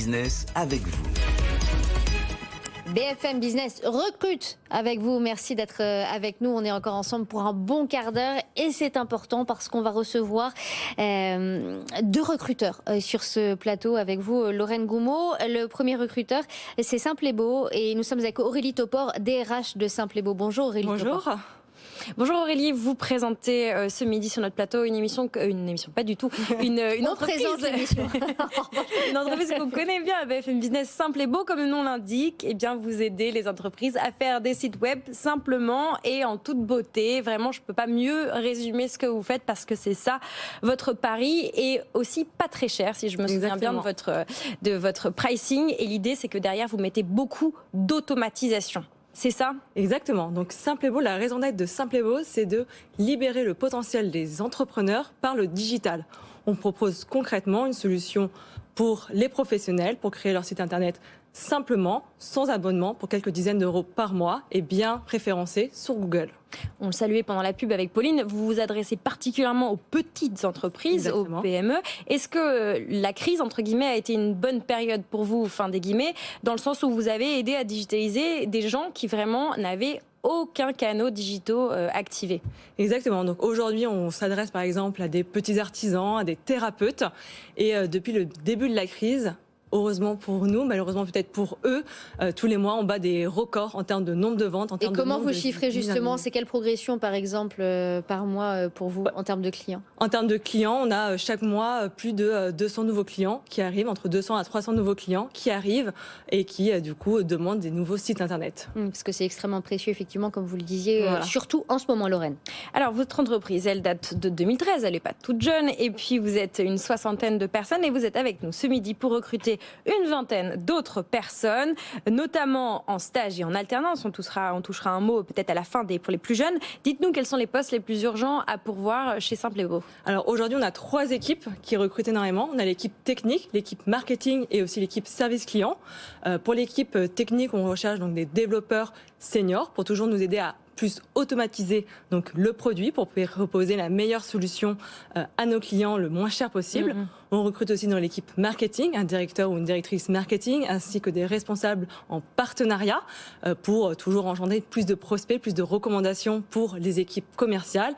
Business avec vous. BFM Business recrute avec vous. Merci d'être avec nous. On est encore ensemble pour un bon quart d'heure et c'est important parce qu'on va recevoir deux recruteurs sur ce plateau avec vous. Lorraine Goumeau, le premier recruteur, c'est Simple et Beau et nous sommes avec Aurélie Topor, DRH de Simple et Beau. Bonjour Aurélie. Bonjour. Topor. Bonjour Aurélie, vous présentez ce midi sur notre plateau une émission pas du tout, une entreprise, une entreprise qu'on connaît bien, la BFM Business Simple et Beau, comme le nom l'indique. Eh bien, vous aidez les entreprises à faire des sites web simplement et en toute beauté. Vraiment, je peux pas mieux résumer ce que vous faites parce que c'est ça votre pari et aussi pas très cher, si je me souviens bien de votre pricing. Et l'idée, c'est que derrière, vous mettez beaucoup d'automatisation. C'est ça ? Exactement. Donc Simple et Beau, la raison d'être de Simple et Beau, c'est de libérer le potentiel des entrepreneurs par le digital. On propose concrètement une solution pour les professionnels pour créer leur site internet simplement, sans abonnement, pour quelques dizaines d'euros par mois et bien référencé sur Google. On le saluait pendant la pub avec Pauline, vous vous adressez particulièrement aux petites entreprises, Exactement. Aux PME. Est-ce que la crise, entre guillemets, a été une bonne période pour vous, fin des guillemets, dans le sens où vous avez aidé à digitaliser des gens qui vraiment n'avaient aucun canal digitaux activé? Exactement. Donc aujourd'hui, on s'adresse par exemple à des petits artisans, à des thérapeutes. Et depuis le début de la crise, heureusement pour nous, malheureusement peut-être pour eux, tous les mois on bat des records en termes de nombre de ventes. Et comment vous chiffrez justement? C'est quelle progression par exemple par mois pour vous en termes de clients? En termes de clients, on a chaque mois plus de 200 nouveaux clients qui arrivent, entre 200 à 300 nouveaux clients qui arrivent et qui du coup demandent des nouveaux sites internet. Parce que c'est extrêmement précieux effectivement comme vous le disiez, Voilà. surtout en ce moment Lorraine. Alors votre entreprise, elle date de 2013, elle n'est pas toute jeune et puis vous êtes une soixantaine de personnes et vous êtes avec nous ce midi pour recruter une vingtaine d'autres personnes, notamment en stage et en alternance. On touchera un mot peut-être à la fin pour les plus jeunes. Dites-nous quels sont les postes les plus urgents à pourvoir chez Simple et Beau. Alors aujourd'hui, on a 3 équipes qui recrutent énormément. On a l'équipe technique, l'équipe marketing et aussi l'équipe service client. Pour l'équipe technique, on recherche donc des développeurs seniors pour toujours nous aider à plus automatiser donc le produit pour pouvoir proposer la meilleure solution à nos clients le moins cher possible. On recrute aussi dans l'équipe marketing un directeur ou une directrice marketing ainsi que des responsables en partenariat pour toujours engendrer plus de prospects, plus de recommandations pour les équipes commerciales.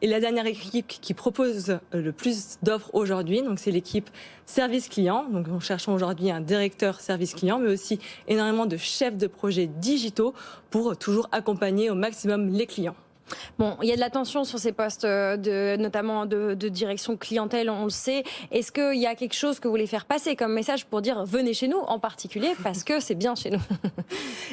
Et la dernière équipe qui propose le plus d'offres aujourd'hui, donc c'est l'équipe service client. Donc nous cherchons aujourd'hui un directeur service client, mais aussi énormément de chefs de projet digitaux pour toujours accompagner au maximum les clients. Bon, il y a de la tension sur ces postes, notamment de direction clientèle, on le sait. Est-ce qu'il y a quelque chose que vous voulez faire passer comme message pour dire venez chez nous, en particulier parce que c'est bien chez nous?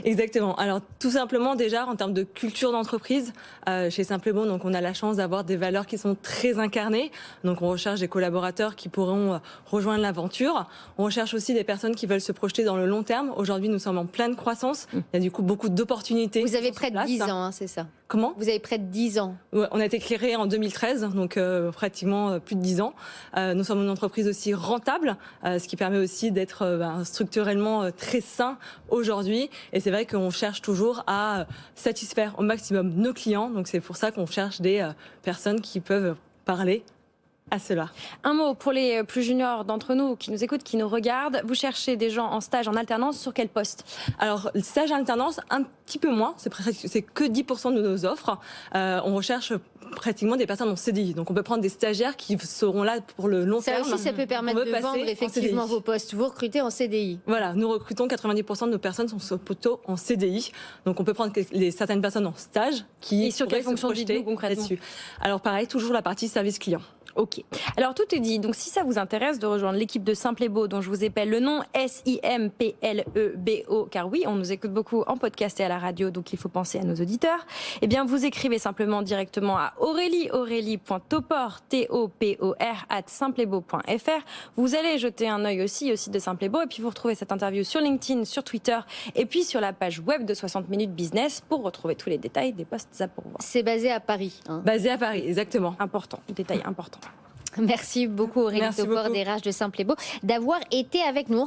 Exactement. Alors tout simplement déjà en termes de culture d'entreprise, chez Simple et Beau, donc on a la chance d'avoir des valeurs qui sont très incarnées. Donc on recherche des collaborateurs qui pourront rejoindre l'aventure. On recherche aussi des personnes qui veulent se projeter dans le long terme. Aujourd'hui, nous sommes en pleine croissance. Il y a du coup beaucoup d'opportunités. Vous avez près de 10 ans, hein, c'est ça? Comment? Vous avez près de 10 ans. Ouais, on a été créé en 2013, donc pratiquement plus de 10 ans. Nous sommes une entreprise aussi rentable, ce qui permet aussi d'être structurellement très sain aujourd'hui. Et c'est vrai qu'on cherche toujours à satisfaire au maximum nos clients. Donc c'est pour ça qu'on cherche des personnes qui peuvent parler à cela. Un mot pour les plus juniors d'entre nous qui nous écoutent, qui nous regardent. Vous cherchez des gens en stage, en alternance, sur quel poste? Alors, le stage en alternance, un petit peu moins. C'est que 10% de nos offres. On recherche pratiquement des personnes en CDI. Donc, on peut prendre des stagiaires qui seront là pour le long terme. Ça aussi, ça peut permettre de vendre effectivement vos postes. Vous recrutez en CDI. Voilà, nous recrutons 90% de nos personnes sont plutôt en CDI. Donc, on peut prendre certaines personnes en stage qui... Et sur quelle fonction dites-vous concrètement? Là-dessus. Alors, pareil, toujours la partie service client. Ok. Alors tout est dit. Donc si ça vous intéresse de rejoindre l'équipe de Simple et Beau, dont je vous épelle le nom, SIMPLEBO, car oui, on nous écoute beaucoup en podcast et à la radio, donc il faut penser à nos auditeurs. Eh bien, vous écrivez simplement directement à aurélie.topor, TOPOR, @simpleetbeau.fr. Vous allez jeter un œil aussi au site de Simple et Beau, et puis vous retrouvez cette interview sur LinkedIn, sur Twitter, et puis sur la page web de 60 minutes business pour retrouver tous les détails des postes à pourvoir. C'est basé à Paris. Hein. Basé à Paris, exactement. Important, détail important. Merci beaucoup Aurélie Topor, DRH de Simple et Beau, d'avoir été avec nous.